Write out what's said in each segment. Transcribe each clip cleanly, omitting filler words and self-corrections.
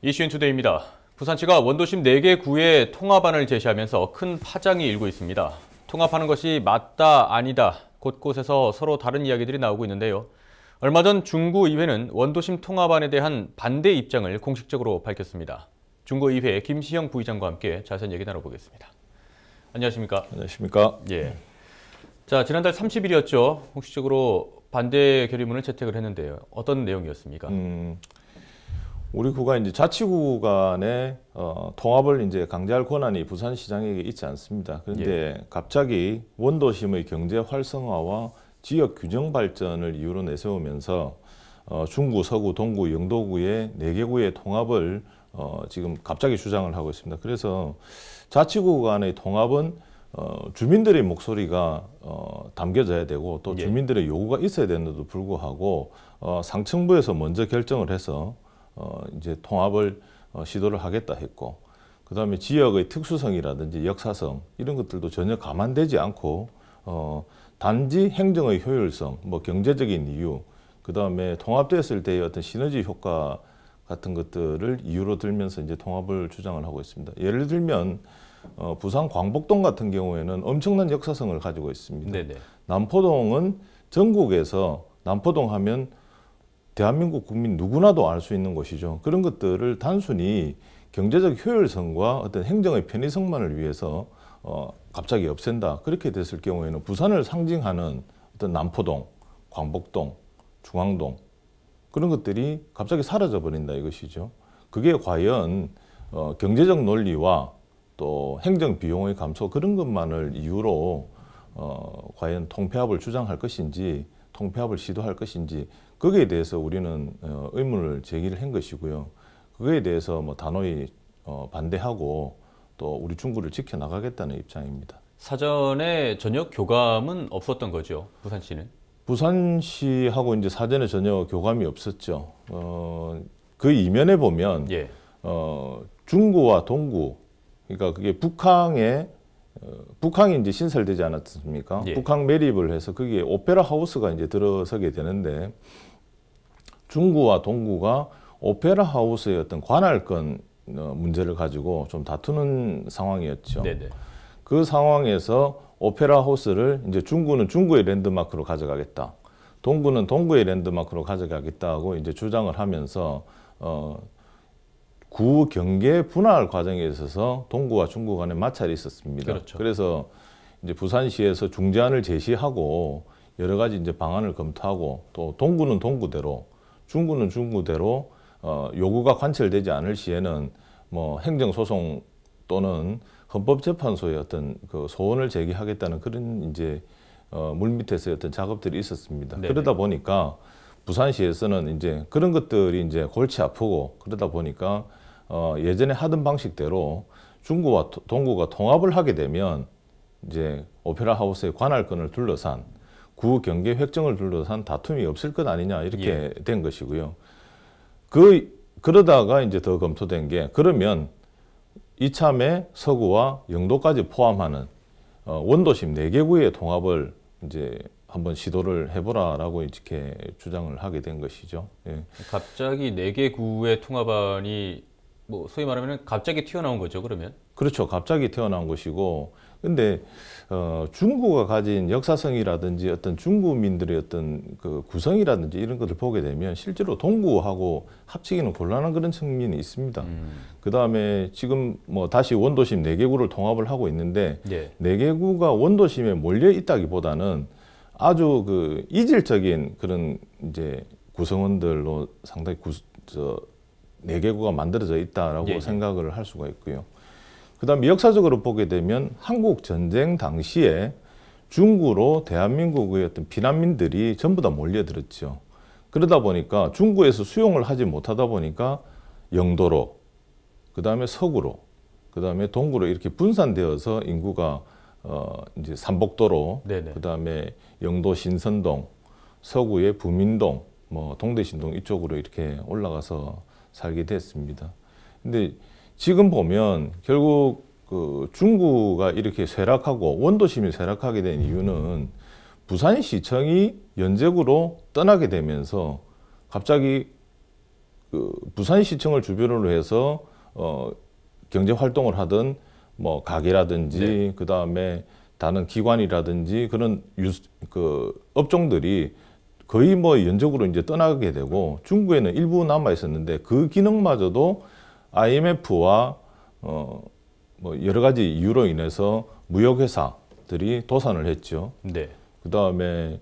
이슈인투데이입니다. 부산시가 원도심 4개 구의 통합안을 제시하면서 큰 파장이 일고 있습니다. 통합하는 것이 맞다, 아니다, 곳곳에서 서로 다른 이야기들이 나오고 있는데요. 얼마 전 중구의회는 원도심 통합안에 대한 반대 입장을 공식적으로 밝혔습니다. 중구의회 김시형 부의장과 함께 자세한 얘기 나눠보겠습니다. 안녕하십니까? 안녕하십니까? 예. 자, 지난달 30일이었죠. 공식적으로 반대 결의문을 채택을 했는데요. 어떤 내용이었습니까? 우리 구가 이제 자치구 간의 통합을 이제 강제할 권한이 부산시장에게 있지 않습니다. 그런데 갑자기 원도심의 경제 활성화와 지역 균형 발전을 이유로 내세우면서 중구, 서구, 동구, 영도구의 4개 구의 통합을 지금 갑자기 주장을 하고 있습니다. 그래서 자치구 간의 통합은 주민들의 목소리가 담겨져야 되고 또 주민들의 요구가 있어야 되는데도 불구하고 상층부에서 먼저 결정을 해서 이제 통합을 시도를 하겠다 했고, 그 다음에 지역의 특수성이라든지 역사성 이런 것들도 전혀 감안되지 않고 단지 행정의 효율성, 뭐 경제적인 이유, 그 다음에 통합됐을 때의 어떤 시너지 효과 같은 것들을 이유로 들면서 이제 통합을 주장을 하고 있습니다. 예를 들면 부산 광복동 같은 경우에는 엄청난 역사성을 가지고 있습니다. 네네. 남포동은 전국에서 남포동 하면 대한민국 국민 누구나도 알 수 있는 곳이죠. 그런 것들을 단순히 경제적 효율성과 어떤 행정의 편의성만을 위해서 갑자기 없앤다. 그렇게 됐을 경우에는 부산을 상징하는 어떤 남포동, 광복동, 중앙동 그런 것들이 갑자기 사라져 버린다 이것이죠. 그게 과연 경제적 논리와 또 행정 비용의 감소 그런 것만을 이유로 과연 통폐합을 주장할 것인지 통폐합을 시도할 것인지 거기에 대해서 우리는 의문을 제기를 한 것이고요. 그거에 대해서 뭐 단호히 반대하고 또 우리 중구를 지켜나가겠다는 입장입니다. 사전에 전혀 교감은 없었던 거죠, 부산시는? 부산시하고 이제 사전에 전혀 교감이 없었죠. 그 이면에 보면 중구와 동구, 그러니까 그게 북항이 이제 신설되지 않았습니까? 북항 매립을 해서 거기에 오페라 하우스가 이제 들어서게 되는데 중구와 동구가 오페라 하우스의 어떤 관할권 문제를 가지고 좀 다투는 상황이었죠. 네네. 그 상황에서 오페라 하우스를 이제 중구는 중구의 랜드마크로 가져가겠다. 동구는 동구의 랜드마크로 가져가겠다고 이제 주장을 하면서 구 경계 분할 과정에 있어서 동구와 중구 간에 마찰이 있었습니다. 그렇죠. 그래서 이제 부산시에서 중재안을 제시하고 여러 가지 이제 방안을 검토하고 또 동구는 동구대로 중구는 중구대로 요구가 관철되지 않을 시에는 뭐 행정소송 또는 헌법재판소의 어떤 그 소원을 제기하겠다는 그런 이제 물밑에서의 어떤 작업들이 있었습니다. 네네. 그러다 보니까 부산시에서는 이제 그런 것들이 이제 골치 아프고 그러다 보니까 예전에 하던 방식대로 중구와 동구가 통합을 하게 되면 이제 오페라 하우스의 관할권을 둘러싼 구 경계 획정을 둘러싼 다툼이 없을 것 아니냐 이렇게 된 것이고요. 그러다가 이제 더 검토된 게 그러면 이참에 서구와 영도까지 포함하는 원도심 4개 구의 통합을 이제 한번 시도를 해보라라고 이렇게 주장을 하게 된 것이죠. 갑자기 4개 구의 통합안이 뭐 소위 말하면 갑자기 튀어나온 거죠, 그러면? 그렇죠. 갑자기 태어난 것이고, 근데 중구가 가진 역사성이라든지 어떤 중구민들의 어떤 그 구성이라든지 이런 것을 보게 되면 실제로 동구하고 합치기는 곤란한 그런 측면이 있습니다. 그 다음에 지금 뭐 다시 원도심 4개 구를 통합을 하고 있는데 4개 구가 원도심에 몰려 있다기보다는 아주 그 이질적인 그런 이제 구성원들로 상당히 4개 구가 만들어져 있다라고 생각을 할 수가 있고요. 그 다음에 역사적으로 보게 되면 한국 전쟁 당시에 중구로 대한민국의 어떤 피난민들이 전부 다 몰려들었죠. 그러다 보니까 중구에서 수용을 하지 못하다 보니까 영도로, 그 다음에 서구로, 그 다음에 동구로 이렇게 분산되어서 인구가 이제 삼복도로, 그 다음에 영도 신선동, 서구의 부민동, 뭐 동대신동 이쪽으로 이렇게 올라가서 살게 됐습니다. 근데 지금 보면 결국 그 중구가 이렇게 쇠락하고 원도심이 쇠락하게 된 이유는 부산시청이 연적으로 떠나게 되면서 갑자기 그 부산시청을 주변으로 해서 경제 활동을 하던 뭐 가게라든지 네. 그 다음에 다른 기관이라든지 그런 그 업종들이 거의 뭐 연적으로 이제 떠나게 되고 중국에는 일부 남아 있었는데 그 기능마저도 IMF와 뭐 여러 가지 이유로 인해서 무역회사들이 도산을 했죠. 네. 그 다음에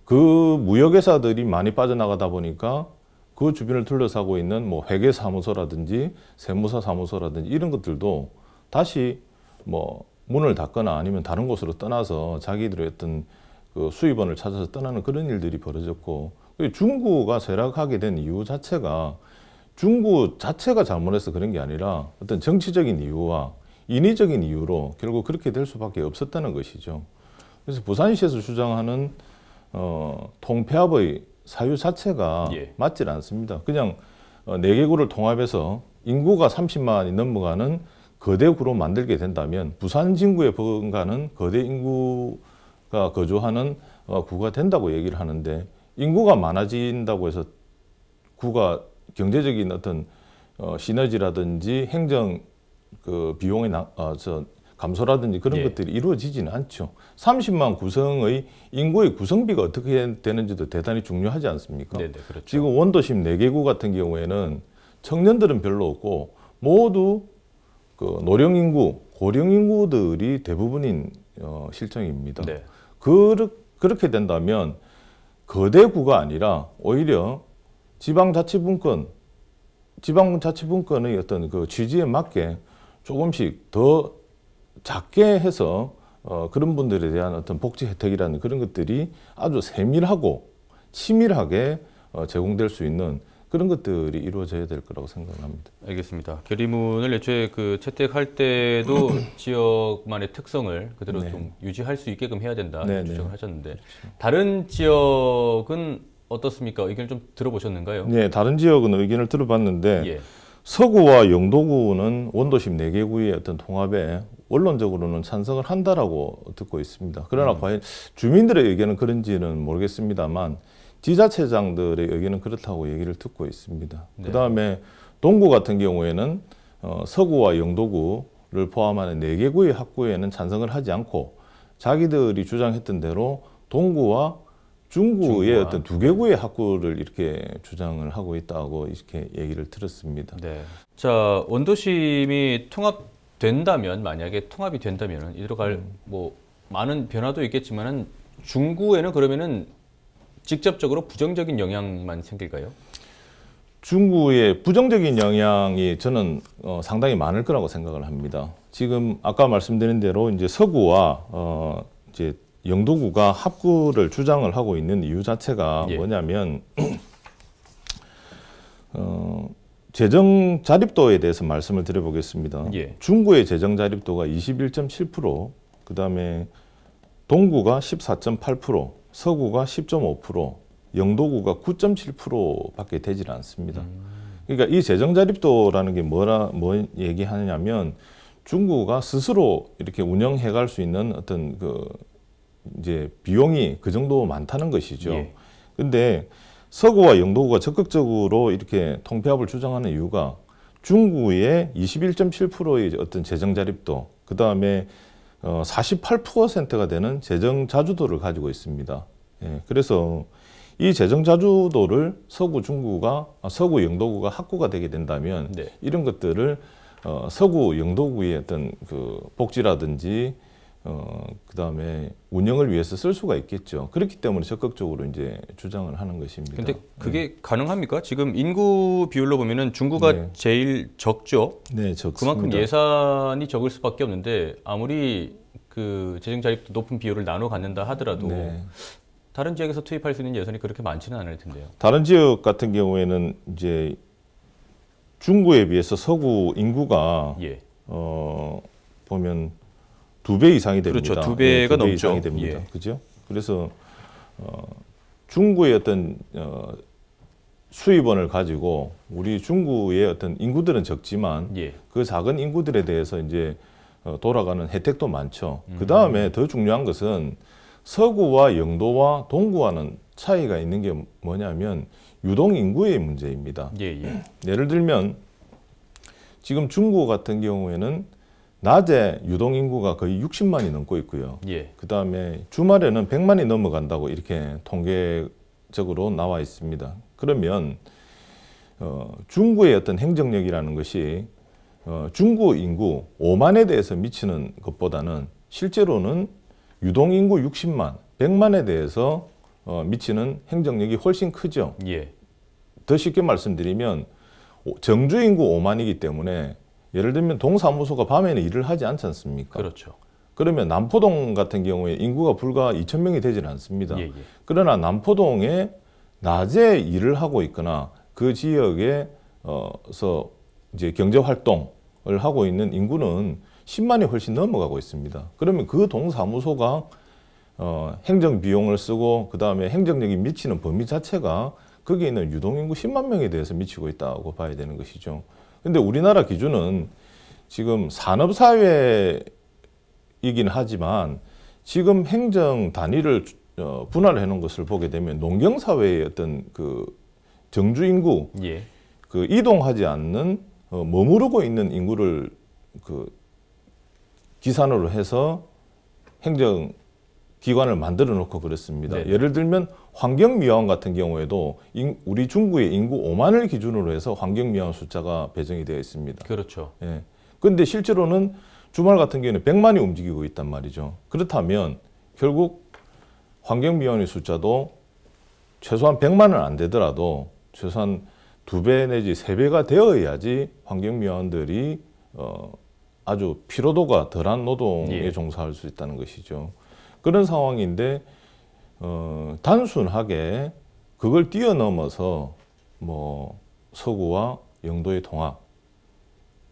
그 무역회사들이 많이 빠져나가다 보니까 그 주변을 둘러싸고 있는 뭐 회계사무소라든지 세무사 사무소라든지 이런 것들도 다시 뭐 문을 닫거나 아니면 다른 곳으로 떠나서 자기들의 어떤 그 수입원을 찾아서 떠나는 그런 일들이 벌어졌고 중구가 쇠락하게 된 이유 자체가 중구 자체가 잘못해서 그런 게 아니라 어떤 정치적인 이유와 인위적인 이유로 결국 그렇게 될 수밖에 없었다는 것이죠. 그래서 부산시에서 주장하는 통폐합의 사유 자체가 예. 맞질 않습니다. 그냥 4개구를 통합해서 인구가 30만이 넘어가는 거대 구로 만들게 된다면 부산 진구에 버금가는 거대 인구가 거주하는 구가 된다고 얘기를 하는데 인구가 많아진다고 해서 구가 경제적인 어떤 시너지라든지 행정 그 비용의 감소라든지 그런 예. 것들이 이루어지지는 않죠. 30만 구성의 인구의 구성비가 어떻게 되는지도 대단히 중요하지 않습니까? 네네, 그렇죠. 지금 원도심 4개구 같은 경우에는 청년들은 별로 없고 모두 그 노령 인구, 고령 인구들이 대부분인 실정입니다. 네. 그렇게 된다면 거대구가 아니라 오히려 지방자치분권의 어떤 그 취지에 맞게 조금씩 더 작게 해서 그런 분들에 대한 어떤 복지 혜택이라는 그런 것들이 아주 세밀하고 치밀하게 제공될 수 있는 그런 것들이 이루어져야 될 거라고 생각합니다. 알겠습니다. 결의문을 애초에 그 채택할 때도 지역만의 특성을 그대로 네. 좀 유지할 수 있게끔 해야 된다 네, 주장을 네. 하셨는데 다른 지역은 어떻습니까? 의견을 좀 들어보셨는가요? 네, 다른 지역은 의견을 들어봤는데 예. 서구와 영도구는 원도심 4개구의 어떤 통합에 원론적으로는 찬성을 한다라고 듣고 있습니다. 그러나 과연 주민들의 의견은 그런지는 모르겠습니다만 지자체장들의 의견은 그렇다고 얘기를 듣고 있습니다. 네. 그다음에 동구 같은 경우에는 서구와 영도구를 포함하는 4개구의 합구에는 찬성을 하지 않고 자기들이 주장했던 대로 동구와 중구의 중구와. 어떤 2개구의 합구를 이렇게 주장을 하고 있다고 이렇게 얘기를 들었습니다. 네. 자, 원도심이 통합된다면 만약에 통합이 된다면 이대로 갈 뭐 많은 변화도 있겠지만은 중구에는 그러면은 직접적으로 부정적인 영향만 생길까요? 중구의 부정적인 영향이 저는 상당히 많을 거라고 생각을 합니다. 지금 아까 말씀드린 대로 이제 서구와 이제 영도구가 합구를 주장을 하고 있는 이유 자체가 예. 뭐냐면 재정 자립도에 대해서 말씀을 드려보겠습니다. 예. 중구의 재정 자립도가 21.7%, 그 다음에 동구가 14.8%, 서구가 10.5%, 영도구가 9.7%밖에 되질 않습니다. 그러니까 이 재정 자립도라는 게 뭐 얘기하냐면 중구가 스스로 이렇게 운영해갈 수 있는 어떤 그 이제 비용이 그 정도 많다는 것이죠. 예. 근데 서구와 영도구가 적극적으로 이렇게 통폐합을 주장하는 이유가 중구의 21.7%의 어떤 재정 자립도, 그 다음에 48%가 되는 재정 자주도를 가지고 있습니다. 예, 그래서 이 재정 자주도를 서구 영도구가 합구가 되게 된다면 네. 이런 것들을 서구 영도구의 어떤 그 복지라든지 그다음에 운영을 위해서 쓸 수가 있겠죠. 그렇기 때문에 적극적으로 이제 주장을 하는 것입니다. 근데 그게 가능합니까? 지금 인구 비율로 보면은 중구가 네. 제일 적죠. 네, 적습니다. 그만큼 예산이 적을 수밖에 없는데 아무리 그 재정 자립도 높은 비율을 나눠 갖는다 하더라도 네. 다른 지역에서 투입할 수 있는 예산이 그렇게 많지는 않을 텐데요. 다른 지역 같은 경우에는 이제 중구에 비해서 서구 인구가 예. 보면 2배 이상이 됩니다. 그렇죠. 2배가 네, 2배 넘죠. 이상이 됩니다. 예. 그죠? 그래서 중구의 어떤 수입원을 가지고 우리 중구의 어떤 인구들은 적지만 예. 그 작은 인구들에 대해서 이제 돌아가는 혜택도 많죠. 그 다음에 더 중요한 것은 서구와 영도와 동구와는 차이가 있는 게 뭐냐면 유동 인구의 문제입니다. 예를 들면 지금 중국 같은 경우에는 낮에 유동 인구가 거의 60만이 넘고 있고요. 그 다음에 주말에는 100만이 넘어간다고 이렇게 통계적으로 나와 있습니다. 그러면 중국의 어떤 행정력이라는 것이 중국 인구 5만에 대해서 미치는 것보다는 실제로는 유동 인구 60만, 100만에 대해서 미치는 행정력이 훨씬 크죠. 더 쉽게 말씀드리면 정주 인구 5만이기 때문에 예를 들면 동사무소가 밤에는 일을 하지 않지 않습니까? 그렇죠. 그러면 남포동 같은 경우에 인구가 불과 2,000명이 되지는 않습니다. 그러나 남포동에 낮에 일을 하고 있거나 그 지역에서 이제 경제 활동을 하고 있는 인구는 10만이 훨씬 넘어가고 있습니다. 그러면 그 동사무소가 행정 비용을 쓰고 그 다음에 행정력이 미치는 범위 자체가 거기에 있는 유동인구 10만 명에 대해서 미치고 있다고 봐야 되는 것이죠. 근데 우리나라 기준은 지금 산업사회이긴 하지만 지금 행정 단위를 분할해 놓은 것을 보게 되면 농경사회의 어떤 그 정주인구, 그 이동하지 않는 머무르고 있는 인구를 그 기산으로 해서 행정 기관을 만들어 놓고 그랬습니다. 예를 들면 환경미화원 같은 경우에도 우리 중구의 인구 5만을 기준으로 해서 환경미화원 숫자가 배정이 되어 있습니다. 그렇죠. 그런데 실제로는 주말 같은 경우에는 100만이 움직이고 있단 말이죠. 그렇다면 결국 환경미화원의 숫자도 최소한 100만은 안 되더라도 최소한 2배 내지 3배가 되어야지 환경미화원들이 아주 피로도가 덜한 노동에 종사할 수 있다는 것이죠. 그런 상황인데 단순하게 그걸 뛰어넘어서 뭐 서구와 영도의 통합,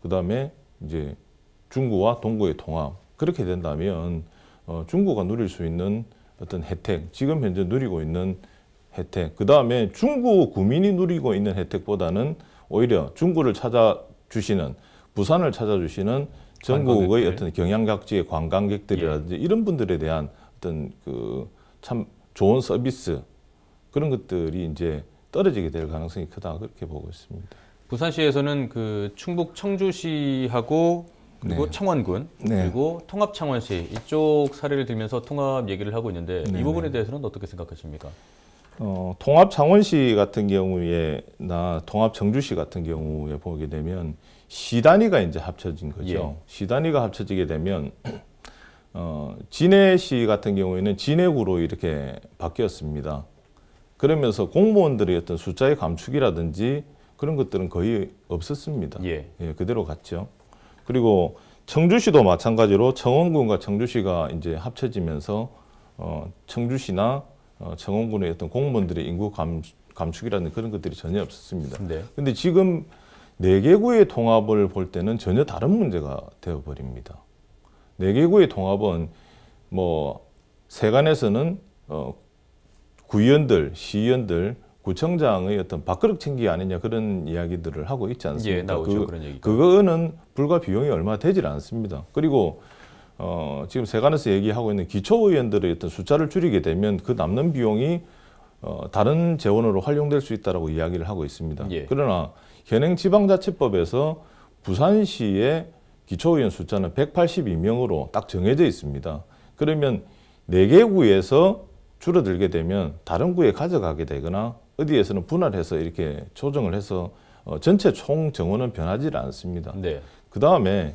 그 다음에 이제 중구와 동구의 통합, 그렇게 된다면 중구가 누릴 수 있는 어떤 혜택, 지금 현재 누리고 있는 혜택, 그 다음에 중구 구민이 누리고 있는 혜택보다는 오히려 중구를 찾아주시는, 부산을 찾아주시는 전국의 어떤 경양각지의 관광객들이라든지 이런 분들에 대한 어떤 그 참 좋은 서비스, 그런 것들이 이제 떨어지게 될 가능성이 크다, 그렇게 보고 있습니다. 부산시에서는 그 충북 청주시하고 그리고 창원군 그리고 통합창원시 이쪽 사례를 들면서 통합 얘기를 하고 있는데 이 부분에 대해서는 어떻게 생각하십니까? 통합창원시 같은 경우에나 통합청주시 같은 경우에 보게 되면 시 단위가 이제 합쳐진 거죠. 시 단위가 합쳐지게 되면 진해시 같은 경우에는 진해구로 이렇게 바뀌었습니다. 그러면서 공무원들의 어떤 숫자의 감축이라든지 그런 것들은 거의 없었습니다. 그대로 갔죠. 그리고 청주시도 마찬가지로 청원군과 청주시가 이제 합쳐지면서 청주시나 청원군의 어떤 공무원들의 인구 감축이라는 그런 것들이 전혀 없었습니다. 근데 지금 4개 구의 통합을 볼 때는 전혀 다른 문제가 되어버립니다. 4개 구의 통합은 뭐 세간에서는 구의원들, 시의원들, 구청장의 어떤 밥그릇 챙기기 아니냐 그런 이야기들을 하고 있지 않습니까? 나오죠, 그런 얘기가. 그거는 불과 비용이 얼마 되질 않습니다. 그리고 지금 세간에서 얘기하고 있는 기초의원들의 어떤 숫자를 줄이게 되면 그 남는 비용이 다른 재원으로 활용될 수 있다라고 이야기를 하고 있습니다. 그러나 현행 지방자치법에서 부산시의 기초의원 숫자는 182명으로 딱 정해져 있습니다. 그러면 4개 구에서 줄어들게 되면 다른 구에 가져가게 되거나 어디에서는 분할해서 이렇게 조정을 해서 전체 총 정원은 변하지 않습니다. 그 다음에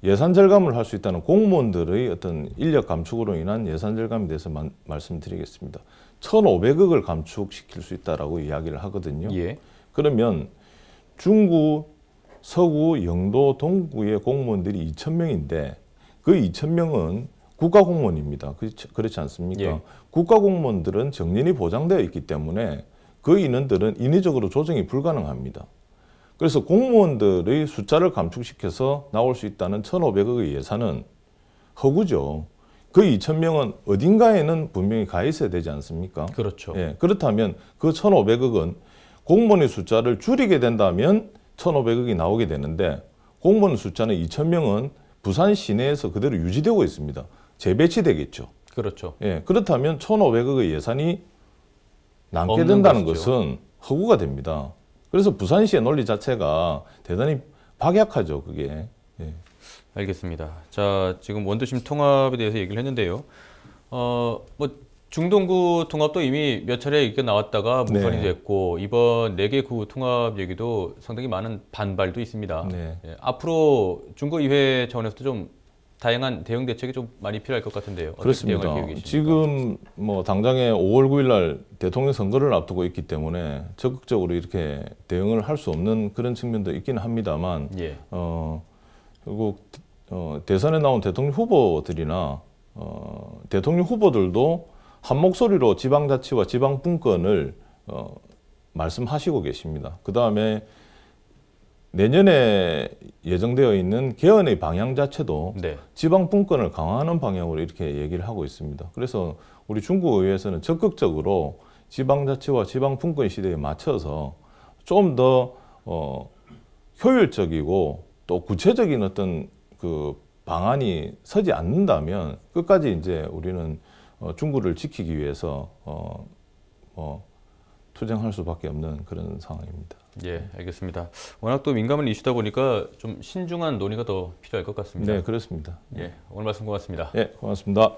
예산 절감을 할 수 있다는 공무원들의 어떤 인력 감축으로 인한 예산 절감에 대해서 말씀드리겠습니다. 1,500억을 감축시킬 수 있다라고 이야기를 하거든요. 그러면 중구, 서구, 영도, 동구의 공무원들이 2,000명인데 그 2,000명은 국가공무원입니다. 그렇지 않습니까? 국가공무원들은 정년이 보장되어 있기 때문에 그 인원들은 인위적으로 조정이 불가능합니다. 그래서 공무원들의 숫자를 감축시켜서 나올 수 있다는 1,500억의 예산은 허구죠. 그 2,000명은 어딘가에는 분명히 가 있어야 되지 않습니까? 그렇죠. 그렇다면 그 1,500억은 공무원의 숫자를 줄이게 된다면 1,500억이 나오게 되는데 공무원 숫자는 2,000명은 부산 시내에서 그대로 유지되고 있습니다. 재배치되겠죠. 그렇죠. 예, 그렇다면 1,500억의 예산이 남게 없는 된다는 것이죠. 것은 허구가 됩니다. 그래서 부산시의 논리 자체가 대단히 박약하죠, 그게. 예. 알겠습니다. 자, 지금 원도심 통합에 대해서 얘기를 했는데요. 뭐 중동구 통합도 이미 몇 차례 얘기가 나왔다가 무산이 네. 됐고 이번 4개 구 통합 얘기도 상당히 많은 반발도 있습니다. 네. 예, 앞으로 중구의회 차원에서도 좀 다양한 대응 대책이 좀 많이 필요할 것 같은데요. 어떻게 그렇습니다. 대응할 계획이십니까? 지금 뭐 당장에 5월 9일 날 대통령 선거를 앞두고 있기 때문에 적극적으로 이렇게 대응을 할 수 없는 그런 측면도 있기는 합니다만, 예. 결국 대선에 나온 대통령 후보들이나 대통령 후보들도 한 목소리로 지방자치와 지방분권을 말씀하시고 계십니다. 그 다음에 내년에 예정되어 있는 개헌의 방향 자체도 네. 지방분권을 강화하는 방향으로 이렇게 얘기를 하고 있습니다. 그래서 우리 중구의회에서는 적극적으로 지방자치와 지방분권 시대에 맞춰서 좀 더 효율적이고 또 구체적인 어떤 그 방안이 서지 않는다면 끝까지 이제 우리는 중구를 지키기 위해서 투쟁할 수밖에 없는 그런 상황입니다. 예, 알겠습니다. 워낙 또 민감한 이슈다 보니까 좀 신중한 논의가 더 필요할 것 같습니다. 네, 그렇습니다. 예, 오늘 말씀 고맙습니다. 네, 고맙습니다.